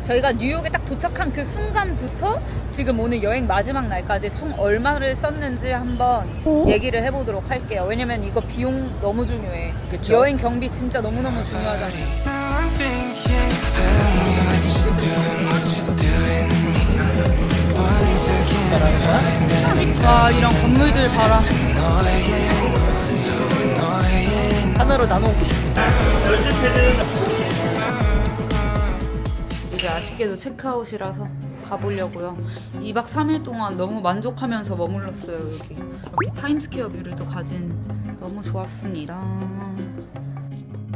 저희가 뉴욕에 딱 도착한 그 순간부터 지금 오늘 여행 마지막 날까지 총 얼마를 썼는지 한번 얘기를 해보도록 할게요. 왜냐면 이거 비용 너무 중요해. 그쵸? 여행 경비 진짜 너무너무 중요하잖아요. 와, 이런 건물들 봐라. 하나로 나눠먹고 싶다. 이제 아쉽게도 체크아웃이라서 가보려고요. 2박 3일 동안 너무 만족하면서 머물렀어요. 여기 이렇게 타임스퀘어 뷰를 또 가진 너무 좋았습니다.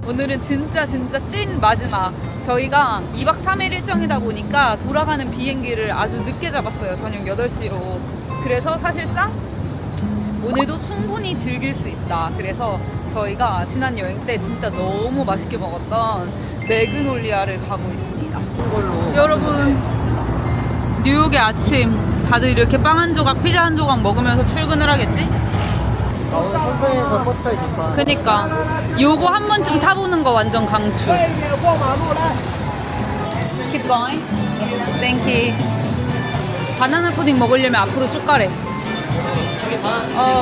오늘은 진짜 찐 마지막. 저희가 2박 3일 일정이다 보니까 돌아가는 비행기를 아주 늦게 잡았어요. 저녁 8시로. 그래서 사실상 오늘도 충분히 즐길 수 있다. 그래서 저희가 지난 여행 때 진짜 너무 맛있게 먹었던 매그놀리아를 가고 있습니다. 여러분, 뉴욕의 아침, 다들 이렇게 빵 한 조각, 피자 한 조각 먹으면서 출근을 하겠지? 오늘 선상에서 버스타에 좋다. 그니까 요거 한 번쯤 타보는 거 완전 강추. Keep going. Thank you. 바나나 푸딩 먹으려면 앞으로 쭉 가래.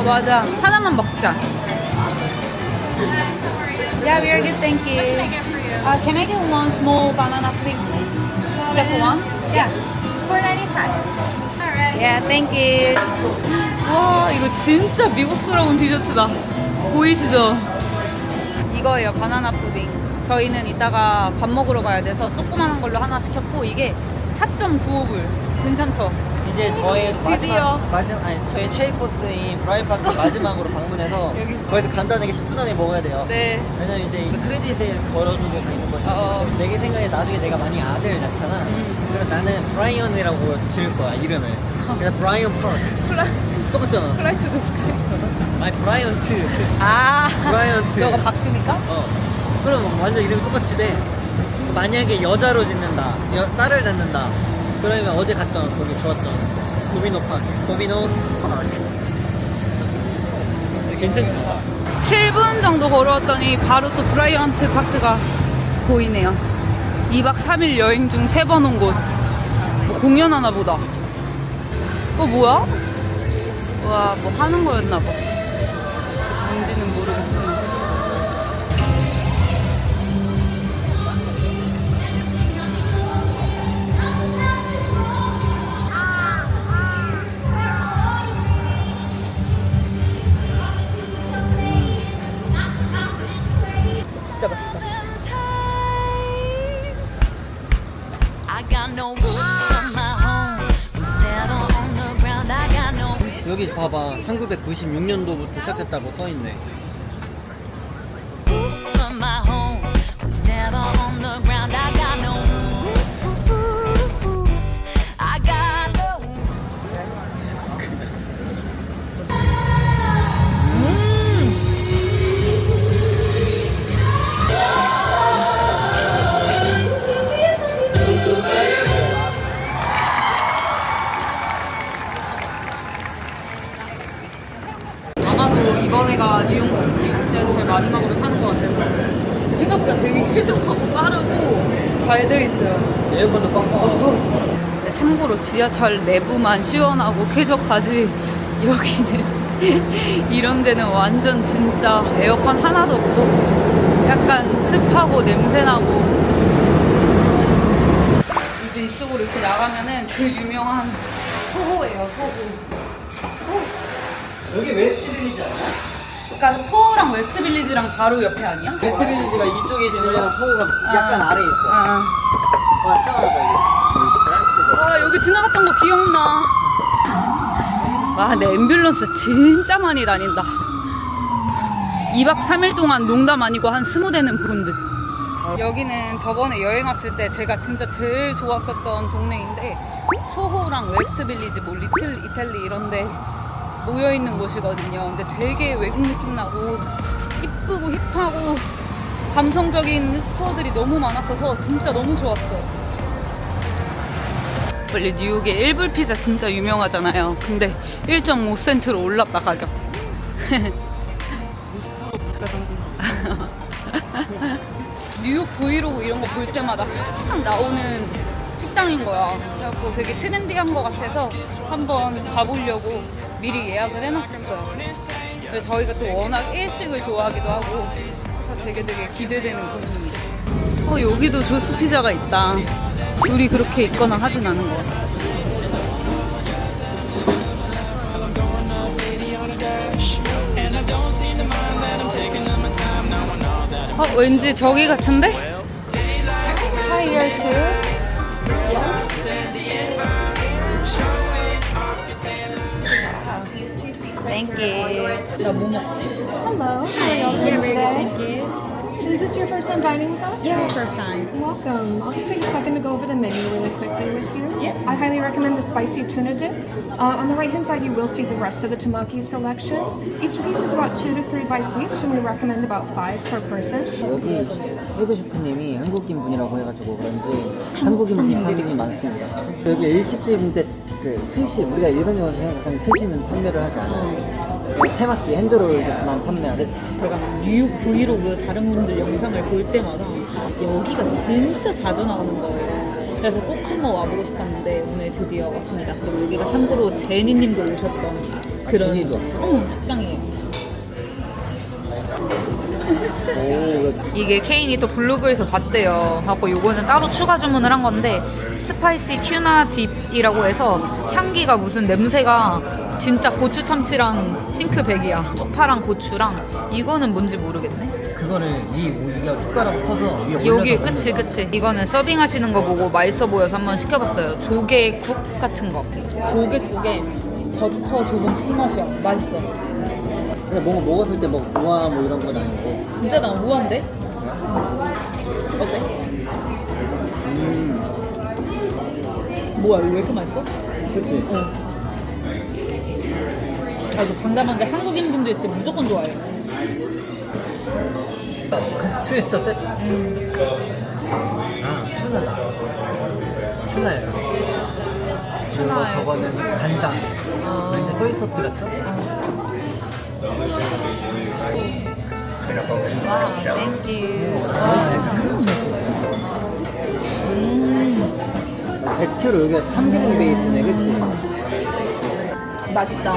맞아. 하나만 먹자. Yeah, we are good. Thank you. Can I get one small banana pudding, please? Just one? Yeah, $4.95. Alright. Yeah, thank you. 와, 이거 진짜 미국스러운 디저트다. 보이시죠? 이거예요, 바나나 푸딩. 저희는 이따가 밥 먹으러 가야 돼서 조그만한 걸로 하나 시켰고, 이게 4.95불. 괜찮죠? 이제 저의 드디어. 저희 최애 코스인 브라이언트 마지막으로 방문해서 여기. 거기서 간단하게 10분 안에 먹어야 돼요. 네. 왜냐면 이제 이 크레딧에 걸어두고 있는 것이 내 생각에 나중에 내가 많이 아들 낳잖아. 그래서 나는 브라이언이라고 지을 거야, 이름을. 그래서 브라이언 파크. 똑같잖아. 플라이트도 스카이. 아니 브라이언트. 브라이언트. 너가 박수니까? 그럼 완전 이름이 똑같이 돼. 만약에 여자로 짓는다, 딸을 낳는다, 그러면 어제 갔던 거기 좋았던 도미노 파크. 도미노 파크. 괜찮지? 7분 정도 걸어왔더니 바로 또 브라이언트 파크가 보이네요. 2박 3일 여행 중 3번 온 곳. 뭐 공연하나 보다. 뭐야? 와, 뭐 하는 거였나 봐. 뭔지는 모르겠지만. 진짜 맛있다. 여기 봐봐, 1996년도부터 시작했다고 써있네. 아마도 이번에가 뉴욕 지하철 마지막으로 타는 것 같아서 생각보다 되게 쾌적하고 빠르고 잘 돼 있어요. 에어컨도 뻥뻥. 참고로 지하철 내부만 시원하고 쾌적하지 여기는 이런 데는 완전 진짜 에어컨 하나도 없고 약간 습하고 냄새나고. 이제 이쪽으로 이렇게 나가면은 그 유명한 소호예요, 소호. 여기 웨스트빌리지 아니야? 그러니까 소호랑 웨스트빌리지랑 바로 옆에 아니야? 웨스트빌리지가 이쪽에 있으면 소호가 약간 아래에 있어. 와, 시원하다 여기. 와, 여기 지나갔던 거 기억나. 와, 근데 앰뷸런스 진짜 많이 다닌다. 2박 3일 동안 농담 아니고 한 20대는 본 듯. 여기는 저번에 여행 왔을 때 제가 진짜 제일 좋았었던 동네인데 소호랑 웨스트빌리지, 뭐 리틀 이탈리 이런데 모여있는 곳이거든요. 근데 되게 외국 느낌 나고 이쁘고 힙하고 감성적인 스토어들이 너무 많았어서 진짜 너무 좋았어요. 원래 뉴욕에 1불 피자 진짜 유명하잖아요. 근데 1.5센트로 올랐다, 가격. 뉴욕 브이로그 이런 거 볼 때마다 항상 나오는 한정인 거야. 그래갖고 되게 트렌디한 거 같아서 한번 가보려고 미리 예약을 해놨었어요. 그래서 저희가 또 워낙 일식을 좋아하기도 하고 그래서 되게 기대되는 곳입니다. 여기도 조스 피자가 있다. 둘이 그렇게 있거나 하진 않은 것 같아. 왠지 저기 같은데? 하이얼트. Thank you. 나 뭐 먹지? Hello, how are y'all doing today? Is this your first time dining with us? Yeah, first time. Welcome. I'll just take a second to go over the menu really quickly with you. Yeah. I highly recommend the spicy tuna dip. On the right-hand side, you will see the rest of the tamaki selection. Each piece is about 2 to 3 bites each, and we recommend about 5 per person. 여기 헤드 셰프님이 한국인 분이라고 해가지고 그런지 한국인 사람들이 많습니다. 여기 일식집인데 그 스시, 우리가 일반적으로 생각하는 스시는 판매를 하지 않아요. 테마키 핸드롤만 판매하지. 제가 막 뉴욕 브이로그 다른 분들 영상을 볼 때마다 여기가 진짜 자주 나오는 거예요. 그래서 꼭 한번 와보고 싶었는데 오늘 드디어 왔습니다. 그리고 여기가 참고로 제니님도 오셨던 그런 식당이에요. 이게 케인이 또 블로그에서 봤대요. 하고 요거는 따로 추가 주문을 한 건데 스파이시 튜나 딥이라고 해서 향기가 무슨 냄새가 진짜 고추 참치랑 싱크백이야. 쪽파랑 고추랑 이거는 뭔지 모르겠네. 그거를 우리가 숟가락 퍼서 위에 올려서 여기 그치 이거는 서빙하시는 거 보고 맛있어 보여서 한번 시켜봤어요. 조개국 같은 거. 조개국에 버터 조금 푼 맛이야. 맛있어. 근데 뭔가 먹었을 때 뭐 우아 뭐 이런 건 아니고 진짜 난 우아인데? 어때? 뭐야 이거 왜 이렇게 맛있어? 그치? 아 이거 장담한 게 한국인 분들 진짜 무조건 좋아해요. 스위트 세트. 아 튜나다. 튜나야 저거. 그리고 저거는 간장. 이제 소이 소스 같죠? 와, 땡큐. 약간 그런 식으로. 백티로 여기가 참기름 베이스네, 그치? 맛있다.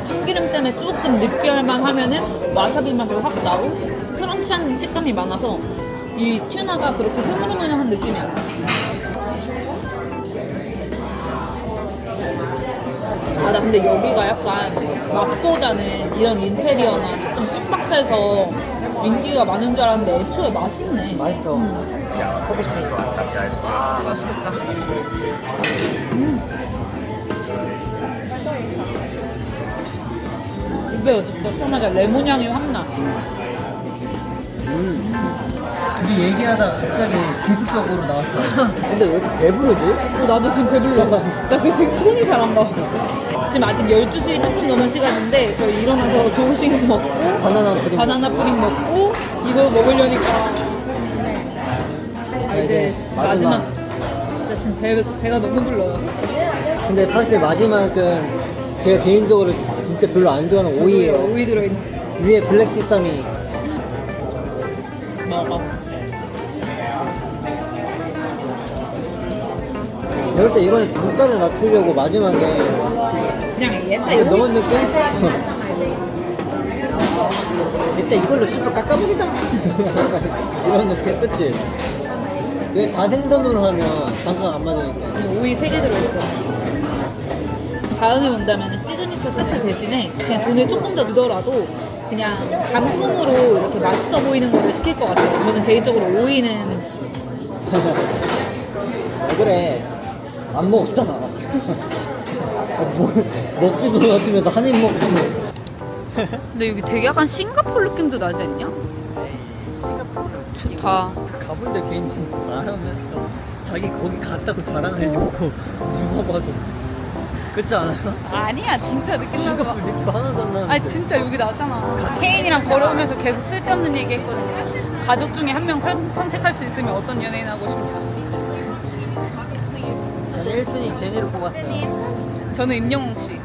참기름 때문에 조금 느끼할만 하면은 와사비 맛이 확 나고 크런치한 식감이 많아서 이 튜나가 그렇게 흐물흐물한 느낌이 안 나. 아, 나 근데 여기가 약간 맛보다는 이런 인테리어나 조금 신박해서 인기가 많은 줄 알았는데 애초에 맛있네. 맛있어. 맛있겠다. 입에 넣자마자 레몬 향이 확 나. 둘이 얘기하다 갑자기 기습적으로 나왔어. 근데 왜 이렇게 배부르지? 나도 지금 배불러. 나 지금 손이 잘 안 가. 지금 아직 12시 조금 넘은 시간인데 저희 일어나서 조식 먹고 바나나 푸딩 먹고 이거 먹으려니까 이제 마지막. 나 지금 배가 너무 불러요. 근데 사실 마지막은 제가 개인적으로 진짜 별로 안 좋아하는 오이예요. 오이 들어있는. 위에 블랙 세사미. 먹어. 이럴 때 이번에 단가를 맞추려고 마지막에 그냥 얘다 이거 넣은 느낌? 일단 이걸로 씹어 깎아버리자. 이런 느낌, 그치? 왜 다 생선으로 하면 단가가 안 맞으니까. 오이 3개 들어있어. 다음에 온다면 시그니처 세트 대신에 그냥 돈을 조금 더 넣더라도 그냥 단품으로 이렇게 맛있어 보이는 거를 시킬 것 같아요. 저는 개인적으로 오이는 그래, 안 먹었잖아. 먹지도 못하면서 한 입 먹고. 근데 여기 되게 약간 싱가포르 느낌도 나지 않냐? 좋다. 가본데 괜히 말하면서 자기 거기 갔다고 자랑하려고 누가 봐도. 그렇지 않아요? 아니야, 진짜 느낌 나서. 싱가포르 느낌 하나도 안 나는데. 아니 진짜 여기 나왔잖아. 케인이랑 걸어오면서 계속 쓸데없는 얘기 했거든요. 가족 중에 한 명 선택할 수 있으면 어떤 연예인 하고 싶냐. 저는 1순위 제니를 뽑았어요. 저는 임영웅 씨.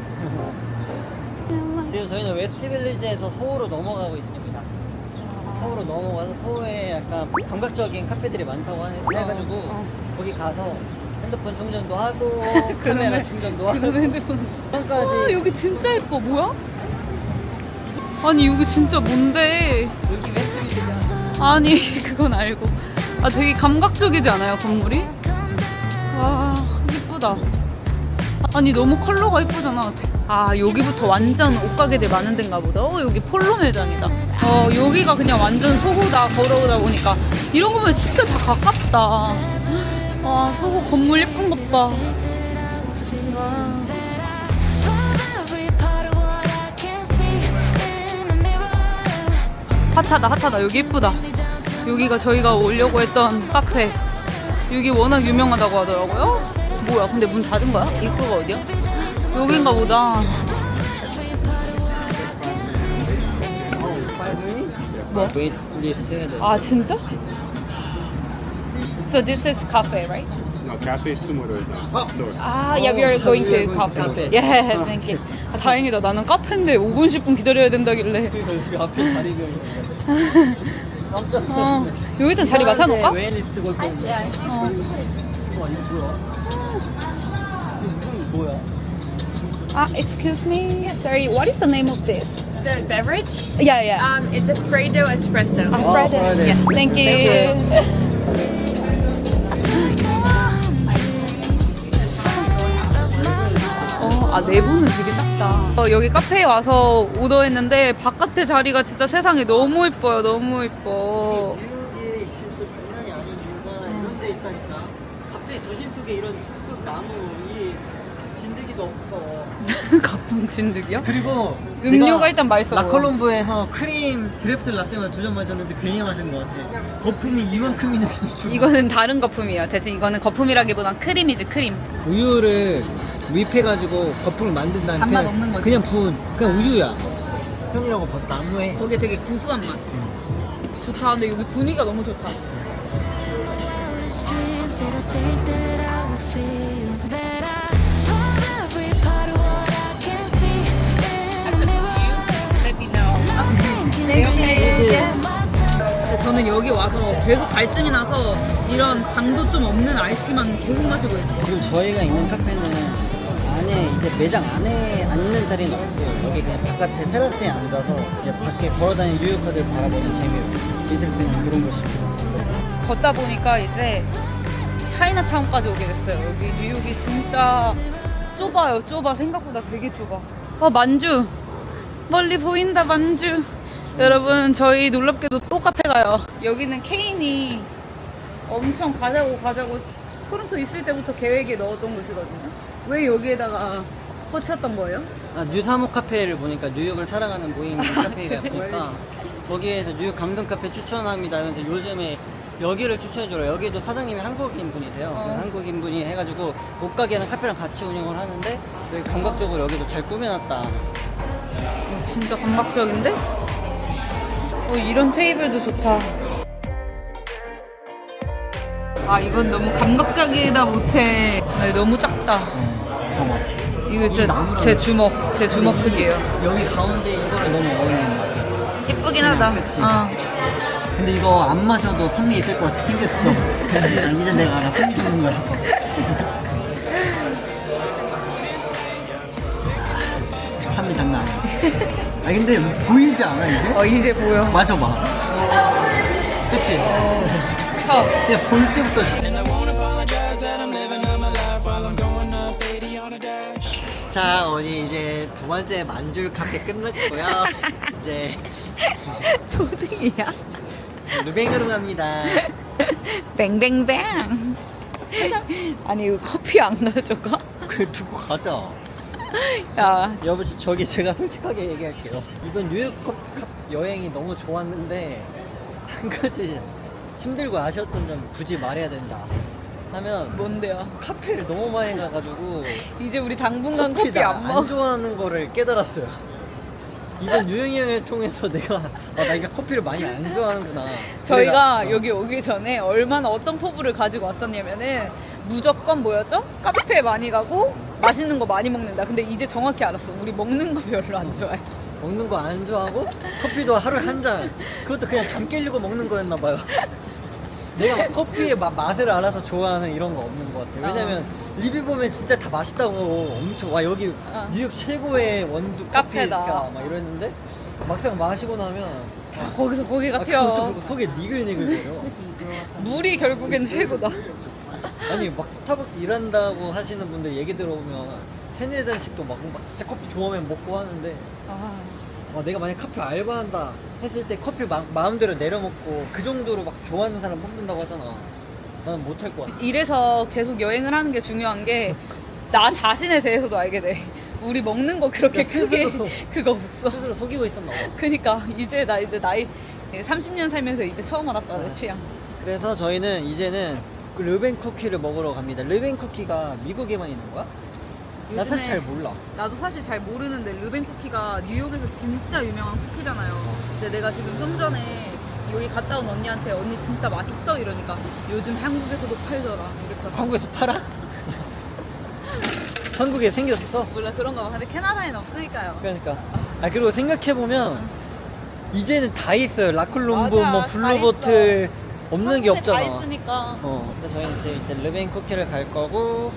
지금 저희는 웨스트빌리지에서 소호로 넘어가고 있습니다. 서울로 넘어가서 서울에 약간 감각적인 카페들이 많다고 해가지고 거기 가서 핸드폰 충전도 하고 카메라 충전도 하고 핸드폰. 까지 여기 진짜 예뻐. 뭐야? 아니 여기 진짜 뭔데? 여기 웨스트리트야. 아니 그건 알고. 아 되게 감각적이지 않아요 건물이? 와 예쁘다. 아니 너무 컬러가 예쁘잖아. 아 여기부터 완전 옷가게들 많은 데인가 보다. 여기 폴로 매장이다. 여기가 그냥 완전 소호다. 걸어오다 보니까 이런 거 보면 진짜 다 가깝다. 와 소호 건물 예쁜 것 봐. 와. 핫하다 핫하다. 여기 예쁘다. 여기가 저희가 오려고 했던 카페. 여기 워낙 유명하다고 하더라고요. 뭐야 근데 문 닫은 거야? 입구가 어디야? 여긴가 보다. 뭐? 웨이트리스트 해야 돼. 아 진짜? So this is cafe, right? No, cafe is tomorrow. Store. 아, yeah, we are going to cafe. cafe. Yeah, thank you. 아, 다행이다. 나는 카페인데 5분 10분 기다려야 된다길래. 그 앞에 자리 비어. 여기 일단 자리 맡아놓을까? 웨이리스트 볼 건데. 와 이거 뭐야? 이거 뭐야? 아, excuse me. Sorry, what is the name of this? The beverage? Yeah, yeah. It's a Fredo espresso. Friday. Friday. Yes, thank you. 내부는 되게 작다. 여기 카페에 와서 오더했는데 바깥에 자리가 진짜 세상에 너무 예뻐요. 너무 예뻐. 뉴욕이 진짜 장난이 아닌 이유가 이런 데 있다니까. 갑자기 도심 속에 이런 쑥쑥 나무 이 진드기도 없어. 가쁜 진드기요? 그리고 음료가 내가 일단 맛있어 보여. 라콜롬보에서 크림 드래프트라떼만 2잔 마셨는데 괜히 마신 것 같아. 거품이 이만큼이나 있어. 이거는 다른 거품이에요. 대신 이거는 거품이라기보단 크림이지 크림. 우유를 윗해가지고 거품을 만든다는 단맛 없는 거지. 그냥 우유야. 편이라고 봤다. 안무해. 거기에 되게 구수한 맛. 좋다. 근데 여기 분위기가 너무 좋다. 근데 저는 여기 와서 계속 갈증이 나서 이런 당도 좀 없는 아이스티만 계속 마시고 있어요. 지금 저희가 있는 카페는 안에 이제 매장 안에 앉는 자리는 없고 여기 그냥 바깥에 테라스에 앉아서 이제 밖에 걸어다니는 뉴요커들 바라보는 재미로 인생은 그런 곳입니다. 걷다 보니까 이제 차이나타운까지 오게 됐어요. 여기 뉴욕이 진짜 좁아요. 좁아. 생각보다 되게 좁아. 만주. 멀리 보인다 만주. 여러분 저희 놀랍게도 또 카페 가요. 여기는 케인이 엄청 가자고 토론토 있을 때부터 계획에 넣었던 곳이거든요. 왜 여기에다가 꽂혔던 거예요? 뉴3호 카페를 보니까 뉴욕을 사랑하는 모임 카페가 보니까 거기에서 뉴욕 감성 카페 추천합니다 하면서 요즘에 여기를 추천해줘요. 여기도 사장님이 한국인 분이세요. 그 한국인 분이 해가지고 옷가게랑 카페랑 같이 운영을 하는데 여기 감각적으로 여기도 잘 꾸며놨다. 진짜 감각적인데? 이런 테이블도 좋다. 이건 너무 감각적이다 못해. 너무 작다. 이거 진짜 제 주먹 크기예요. 여기 가운데 이거를 너무 어울리는 것 같아. 예쁘긴 하다. 그치? 근데 이거 안 마셔도 산미 있을 것 같이 생겼어. 이제 내가 알아. 산미 있는 거야. 산미 장난 아니야. 근데 보이지 않아 이제? 이제 보여. 마셔봐. 그치? 그냥 볼 때부터 자, 우리 이제 두 번째 만줄 카페 끝났고요. 이제 초딩이야? 루뱅으로 갑니다. 뱅뱅뱅. 아니 이거 커피 안 가져가? 그 두고 가자. 야, 여보, 저기 제가 솔직하게 얘기할게요. 이번 뉴욕 여행이 너무 좋았는데 한 가지 힘들고 아쉬웠던 점 굳이 말해야 된다 하면 뭔데요? 카페를 너무 많이 가가지고 이제 우리 당분간 커피 커피 나 안 먹어. 안 좋아하는 거를 깨달았어요. 이번 유행여행을 통해서 내가 이게 커피를 많이 안 좋아하는구나. 저희가 여기 오기 전에 얼마나 어떤 포부를 가지고 왔었냐면은 무조건 뭐였죠? 카페 많이 가고 맛있는 거 많이 먹는다. 근데 이제 정확히 알았어. 우리 먹는 거 별로 안 좋아해. 먹는 거 안 좋아하고 커피도 하루에 한 잔. 그것도 그냥 잠 깨려고 먹는 거였나 봐요. 내가 커피의 맛을 알아서 좋아하는 이런 거 없는 것 같아요. 왜냐면 리뷰 보면 진짜 다 맛있다고 엄청 와 여기 뉴욕 최고의 원두 카페다. 커피가 막 이랬는데 막상 마시고 나면 거기서 거기가 그것도 튀어. 그렇고 속에 니글니글거려. 물이 결국엔 최고다. 아니 막 스타벅스 일한다고 하시는 분들 얘기 들어보면 3-4잔씩도 막 진짜 커피 좋아하면 먹고 하는데 내가 만약 커피 알바한다 했을 때 커피 마음대로 내려먹고 그 정도로 막 좋아하는 사람 뽑는다고 하잖아. 나는 못할 것 같아. 이래서 계속 여행을 하는 게 중요한 게 나 자신에 대해서도 알게 돼. 우리 먹는 거 그렇게 크게 그거 없어. 스스로 속이고 있었나 봐. 그니까 이제 나이 30년 살면서 이제 처음 알았다 내 취향. 그래서 저희는 이제는 그 르벤 쿠키를 먹으러 갑니다. 르벤 쿠키가 미국에만 있는 거야? 나 사실 요즘에 잘 몰라. 나도 사실 잘 모르는데 르벤 쿠키가 뉴욕에서 진짜 유명한 쿠키잖아요. 근데 내가 지금 좀 전에 여기 갔다 온 언니한테 언니 진짜 맛있어 이러니까 요즘 한국에서도 팔더라 이렇게. 한국에서 팔아? 한국에 생겼어? 몰라 그런가 봐. 근데 캐나다에는 없으니까요. 그러니까. 그리고 생각해보면 이제는 다 있어요. 라클룸브, 맞아, 뭐 다 블루보틀 없는 게 없잖아. 다 있으니까. 그래서 저희는 이제 르벤 쿠키를 갈 거고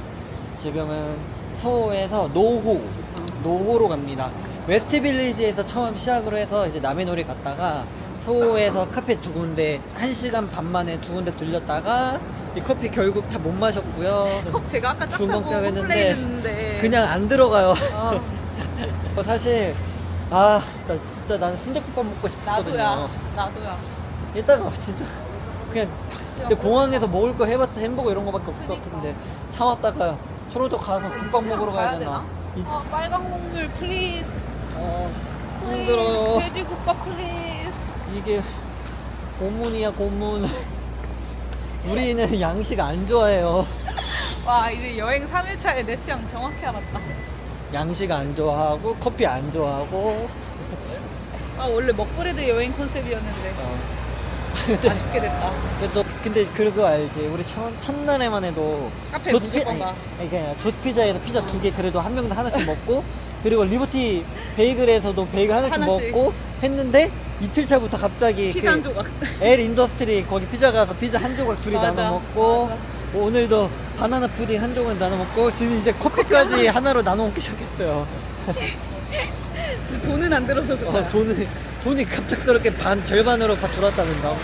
지금은 소호에서 노호로 갑니다. 웨스트 빌리지에서 처음 시작으로 해서 이제 나미노리 갔다가 소호에서 카페 2군데 1시간 반 만에 2군데 들렸다가 이 커피 결국 다 못 마셨고요. 제가 아까 짝다고 주먹밥 컴플레인 했는데 그냥 안 들어가요. 아, 사실 나 진짜 나는 순댓국밥 먹고 싶거든요. 나도야. 이따가 진짜 그냥 근데 공항에서 먹을 거 해봤자 햄버거 이런 거밖에 없을 것 같은데 차 왔다가 토론토 가서 국밥 먹으러 가야 되나? 빨간 국물 플리즈. 힘들어요. 돼지국밥 플리즈. 이게 고문이야 고문. 우리는 양식 안 좋아해요. 와 이제 여행 3일차에 내 취향 정확히 알았다. 양식 안 좋아하고 커피 안 좋아하고. 원래 먹브레드 여행 컨셉이었는데 아쉽게 됐다. 근데 그거 알지? 우리 첫날에만 해도 카페 무조건 가. 그냥 조스피자에서 피자 2개 그래도 한 명당 하나씩 먹고 그리고 리버티 베이글에서도 베이글 하나씩 먹고 했는데 이틀 차부터 갑자기 피자 한 조각. 엘 인더스트리 거기 피자 가서 피자 한 조각 둘이 맞아, 나눠 먹고 오늘도 바나나 푸딩 한 조각 나눠 먹고 지금 이제 커피까지 하나로 나눠 먹기 시작했어요. 돈은 안 들어서 좋아. 돈이 갑작스럽게 절반으로 다 줄었다는가.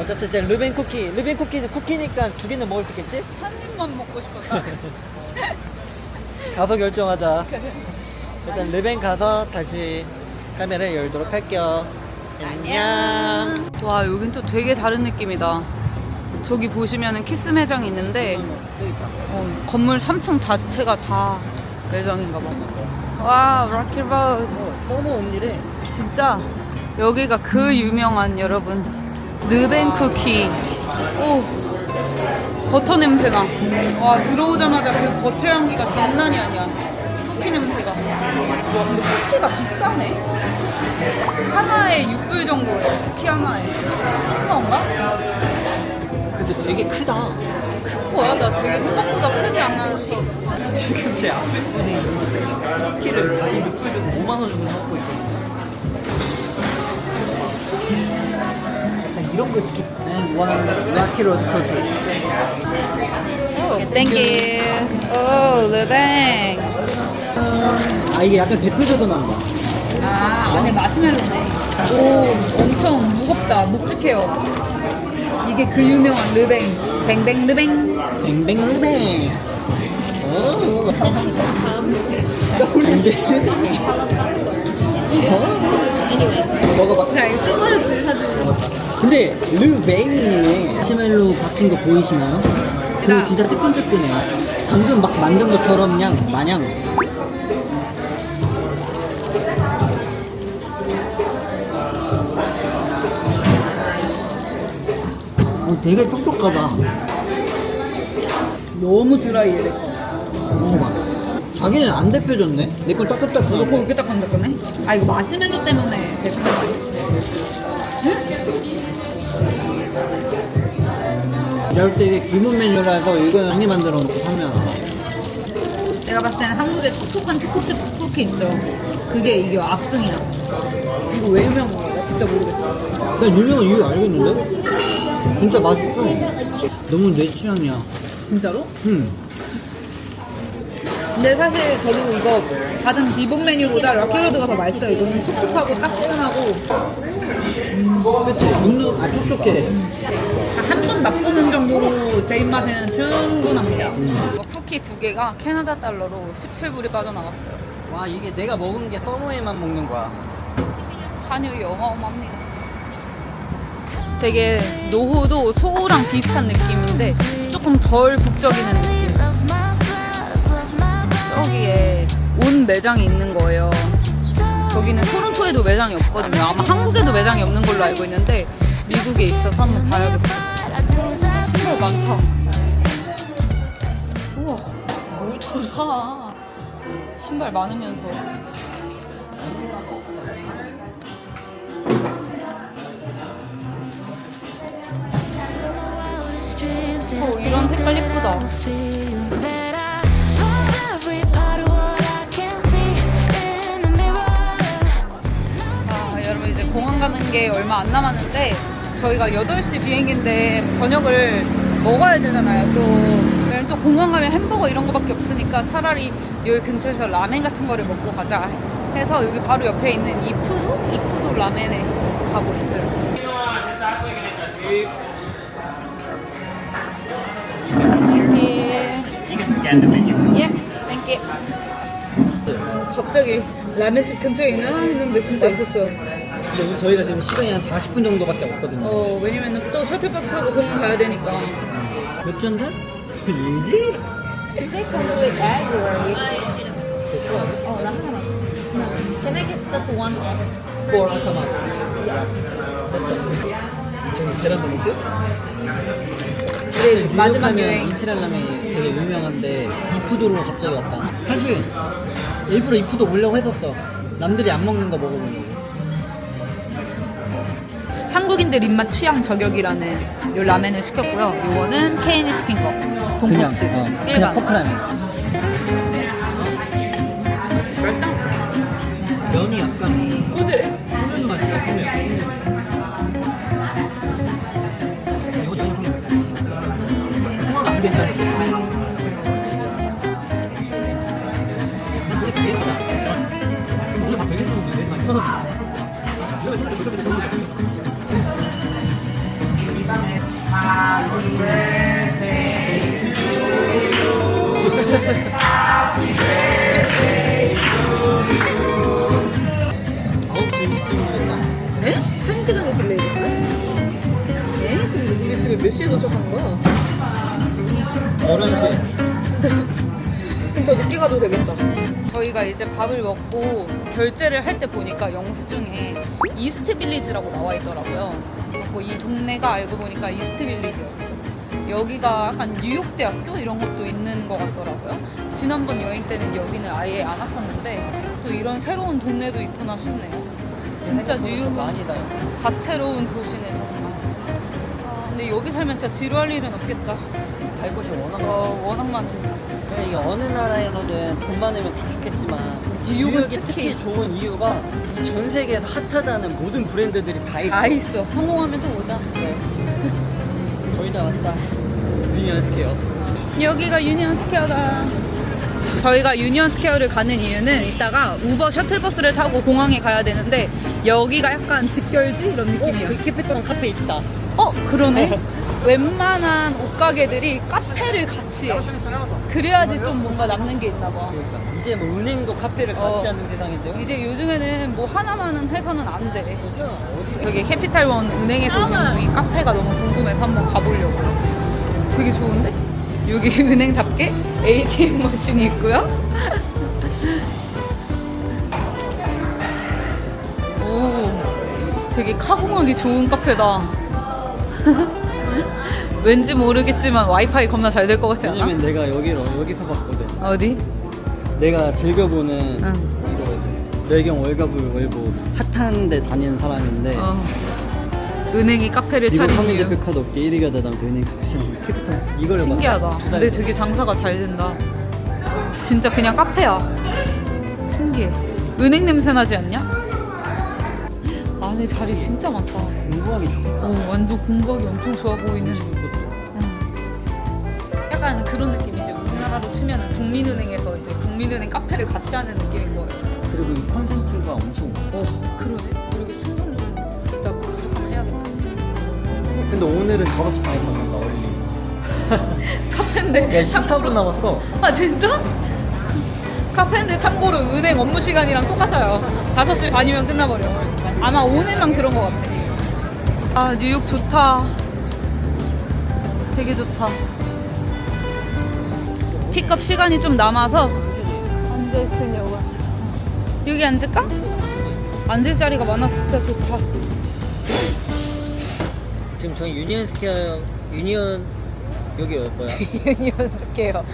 어쨌든 이제 르벤 쿠키는 쿠키니까 2개는 먹을 수 있겠지? 한 입만 먹고 싶었다. 가서 결정하자. 일단 르벤 가서 다시 카메라를 열도록 할게요. 안녕. 와 여긴 또 되게 다른 느낌이다. 저기 보시면은 키스 매장이 있는데 건물 3층 자체가 다 매장인가 봐. 와 락키로드. 서머 옴니래. 진짜 여기가 그 유명한 여러분 르벤 쿠키. 오 버터 냄새나. 와 들어오자마자 그 버터 향기가 장난이 아니야. 쿠키 냄새가. 와 근데 쿠키가 비싸네. 하나에 6불 정도래. 쿠키 하나에. 그런가? 근데 되게 크다. 큰 거야? 나 되게 생각보다 크지 않아서. 지금 제 앞에 분이 쿠키를 46불 주고 5만원 주고 사고 있거든요. 약간 이런 거 시키. 락키로드 커피. 땡큐. 오 르뱅. 이게 약간 대표적으로 나온다. 안에 마시멜로네. 오 엄청 무겁다. 묵직해요. 이게 그 유명한 르뱅. 뱅뱅 르뱅. 뱅뱅 르뱅. 오. 먹어봐. 자 이거 찍어야지 사진. 근데 르뱅이네. 마시멜로 바뀐 거 보이시나요? 그리고 진짜 뜨끈뜨끈해요. 방금 막 만든 것처럼 그냥 마냥. 되게 촉촉하다. 너무 드라이해 내 거. 먹어봐. 자기는 안 데펴졌네? 내 건 따끈따끈. 너 거 이렇게 따끈따끈해? 아 이거 마시멜로 때문에 데피는 거야. 내가 볼 때 이게 기본 메뉴라서 이거는 많이 만들어 놓고 사면. 내가 봤을 때는 한국에 촉촉한 초코칩 쿠키 있죠. 그게 이게 압승이야. 이거 왜 유명한 거야? 나 진짜 모르겠어. 나 유명한 이유 알겠는데? 진짜 맛있어. 너무 내 취향이야. 진짜로? 응. 근데 사실 저도 이거 가장 기본 메뉴보다 락키로드가 더 맛있어요. 이거는 촉촉하고 따끈하고 그치? 눈도 촉촉해. 한 번 맛보는 정도로 제 입맛에는 충분합니다. 이거 쿠키 2개가 캐나다 달러로 17불이 빠져나갔어요. 와, 이게 내가 먹은 게 서머에만 먹는 거야. 환율이 어마어마합니다. 되게 노후도 소우랑 비슷한 느낌인데 조금 덜 북적이는 느낌. 저기에 온 매장이 있는 거예요. 저기는 토론토에도 매장이 없거든요. 아마 한국에도 매장이 없는 걸로 알고 있는데 미국에 있어서 한번 봐야겠어요. 신발 많다. 우와, 뭘 더 사. 신발 많으면서. 이런 색깔 예쁘다. 여러분 이제 공항 가는 게 얼마 안 남았는데 저희가 8시 비행기인데 저녁을 먹어야 되잖아요. 또 공항 가면 햄버거 이런 거밖에 없으니까 차라리 여기 근처에서 라멘 같은 거를 먹고 가자 해서 여기 바로 옆에 있는 이푸도 라멘에 가고 있어요. 예, 땡큐. 갑자기 라면집 근처에 있나 했는데 진짜 있었어요. 근데 저희가 지금 시간이 한 40분 정도밖에 없거든요. 왜냐면 또 셔틀버스 타고 공항 가야 되니까. 맥주 한 잔? 이지? Is it come with egg or with? 추가해? Oh, 나 하나만. Can I get just one egg? For 아까만. Yeah. 저기 계란 먹을게요? 우리 마지막 여행. 이치랄라면이 되게 유명한데 이푸도로 갑자기 왔다. 사실 일부러 이푸도 오려고 했었어. 남들이 안 먹는 거 먹어보려고. 한국인들 입맛 취향 저격이라는 요 라멘을 시켰고요. 요거는 케인이 시킨 거. 돈코츠. 그냥 일반. 포크라면. 면이 약간 꼬들해. 소면 맛이야, 소면. 이거 저는 통화가 안 된다니까. 되게 예쁘다. 원래 다 되게 좋은데 왜 많이 에? 1시간을 딜레이 됐어요? 에? 근데 우리 집에 몇 시에 도착하는 거야? 11시. 그럼 더 늦게 가도 되겠다. 저희가 이제 밥을 먹고 결제를 할 때 보니까 영수증에 이스트 빌리지라고 나와 있더라고요. 그리고 이 동네가 알고 보니까 이스트 빌리지였어. 여기가 약간 뉴욕대학교 이런 것도 있는 것 같더라고요. 지난번 여행 때는 여기는 아예 안 왔었는데 또 이런 새로운 동네도 있구나 싶네요. 진짜 뉴욕은 아니다. 다채로운 도시네 정말. 근데 여기 살면 진짜 지루할 일은 없겠다. 갈 곳이 워낙 워낙 많으니까. 이게 어느 나라에서든 돈 많으면 다 좋겠지만 뉴욕은 뉴욕이 특히 특히 좋은 이유가 전 세계에서 핫하다는 모든 브랜드들이 다 있어. 다 있어. 성공하면 또 오자. 네. 저희 다 왔다. 유니언 스퀘어. 여기가 유니언 스퀘어다. 저희가 유니언 스퀘어를 가는 이유는 이따가 우버 셔틀버스를 타고 공항에 가야 되는데 여기가 약간 직결지 이런 느낌이야. 그 캐피토랑 카페 있다. 그러네. 웬만한 옷가게들이 카페를 같이 해. 그래야지 좀 뭔가 남는 게 있나 봐. 그러니까 이제 뭐 은행도 카페를 같이 하는 세상인데요. 이제 요즘에는 뭐 하나만은 해서는 안 돼. 여기 캐피탈원 은행에서 운영 중인 카페가 너무 궁금해서 한번 가보려고. 되게 좋은데? 여기 은행답게 ATM 머신이 있고요. 오, 되게 카공하기 좋은 카페다. 왠지 모르겠지만 와이파이 겁나 잘 될 것 같지 않아? 왜냐면 내가 여기서 봤거든. 어디? 내가 즐겨보는 응. 이거 매경 월가불 핫한 데 다니는 사람인데 은행이 카페를 미국 차린 한민 이유. 대표 카드 업계 1위가 되다면 그 은행 캐피탈 이거를 신기하다. 봤어. 근데 되게 장사가 잘 된다. 진짜 그냥 카페야. 신기해. 은행 냄새 나지 않냐? 안에 자리 진짜 많다. 공부하기 좋겠다. 완전 공부하기 엄청 좋아 보이는. 약간 그런 느낌이죠. 우리나라로 치면은 국민은행에서 이제 국민은행 카페를 같이 하는 느낌인 거예요. 그리고 이 컨센트가 엄청. 그러네. 그리고 충전 좀 이따 무조건 해야겠다. 근데 오늘은 5시 반에 가면 어울리. 카페인데. 야, 14분 남았어. 아 진짜? 카페인데 참고로 은행 업무 시간이랑 똑같아요. 5시 반이면 끝나버려. 아마 오늘만 그런 것 같아. 아 뉴욕 좋다. 되게 좋다. 픽업 시간이 좀 남아서 앉아있으려고. 여기 앉을까? 앉을 자리가 많아서 진짜 좋다. 지금 저희 유니언 스퀘어, 여기 올 거야? 유니언 스퀘어.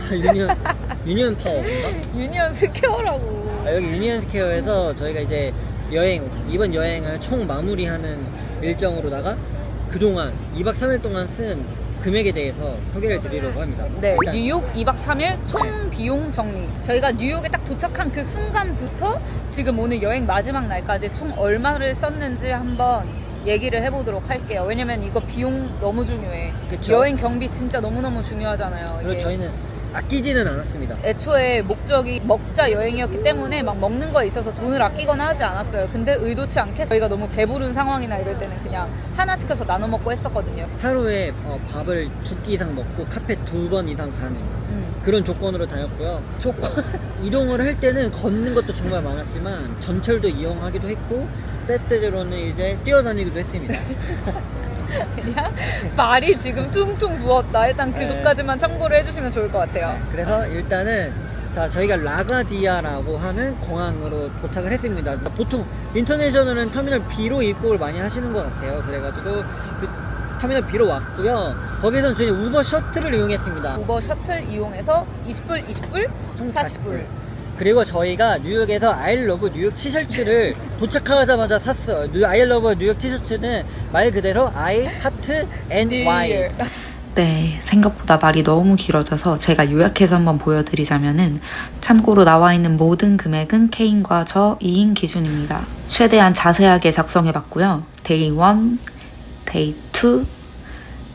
유니언 파워인가? 유니언 스퀘어라고. 여기 유니언 스퀘어에서 저희가 이제 이번 여행을 총 마무리하는 일정으로다가 그동안 2박 3일 동안 쓴 금액에 대해서 소개를 드리려고 합니다. 네, 일단 뉴욕 2박 3일 총 비용 정리. 저희가 뉴욕에 딱 도착한 그 순간부터 지금 오늘 여행 마지막 날까지 총 얼마를 썼는지 한번 얘기를 해보도록 할게요. 왜냐면 이거 비용 너무 중요해. 그쵸? 여행 경비 진짜 너무너무 중요하잖아요. 그리고 이게. 저희는 아끼지는 않았습니다. 애초에 목적이 먹자 여행이었기 때문에 막 먹는 거에 있어서 돈을 아끼거나 하지 않았어요. 근데 의도치 않게 저희가 너무 배부른 상황이나 이럴 때는 그냥 하나 시켜서 나눠 먹고 했었거든요. 하루에 밥을 2끼 이상 먹고 카페 2번 이상 가는 그런 조건으로 다녔고요. 이동을 할 때는 걷는 것도 정말 많았지만 전철도 이용하기도 했고 때때로는 이제 뛰어다니기도 했습니다. 그냥 말이 지금 퉁퉁 부었다. 일단 네. 그것까지만 참고를 해주시면 좋을 것 같아요. 그래서 일단은 저희가 라가디아라고 하는 공항으로 도착을 했습니다. 보통 인터내셔널은 터미널 B로 입국을 많이 하시는 것 같아요. 그래가지고 그 터미널 B로 왔고요. 거기서는 저희 우버 셔틀을 이용했습니다. 우버 셔틀 이용해서 20불, 20불, 40불. 그리고 저희가 뉴욕에서 I love 뉴욕 티셔츠를 도착하자마자 샀어요. I love 뉴욕 티셔츠는 말 그대로 I 하트 NY. 네, 생각보다 말이 너무 길어져서 제가 요약해서 한번 보여드리자면은 참고로 나와 있는 모든 금액은 케인과 저 2인 기준입니다. 최대한 자세하게 작성해봤고요. 데이 1, 데이 2,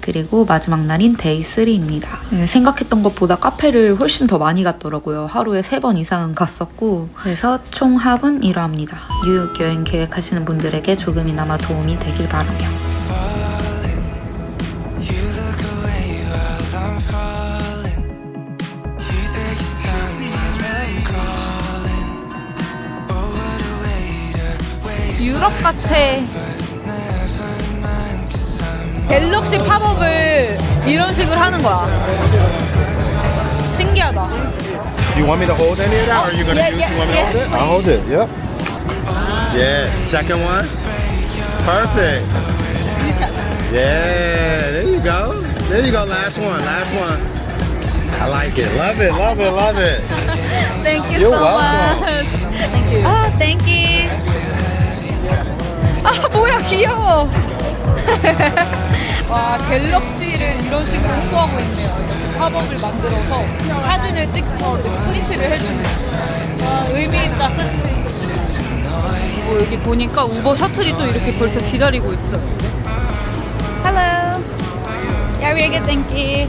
그리고 마지막 날인 데이 3입니다. 네, 생각했던 것보다 카페를 훨씬 더 많이 갔더라고요. 하루에 3번 이상은 갔었고 그래서 총 합은 이러합니다. 뉴욕 여행 계획하시는 분들에게 조금이나마 도움이 되길 바라며 유럽 같아. 갤럭시 팝업을 이런 식으로 하는 거야. 신기하다. You want me to hold any of that, or are you gonna yeah, do? yeah, You want me yeah. to hold it? I'll hold it. Yep. Yeah. Second one. Perfect. Yeah. There you go. There you go. Last one. Last one. I like it. Love it. Love it. Love it. Thank you You're so welcome. much. 아, thank you. 아, 뭐야, 귀여워. 와, 갤럭시를 이런 식으로 홍보하고 있네요. 이렇게 팝업을 만들어서 사진을 찍고 프린트를 해주는. 와, 의미 있다. 여기 보니까 우버 셔틀이 또 이렇게 벌써 기다리고 있어. Hello. Yeah, we're good, thank you.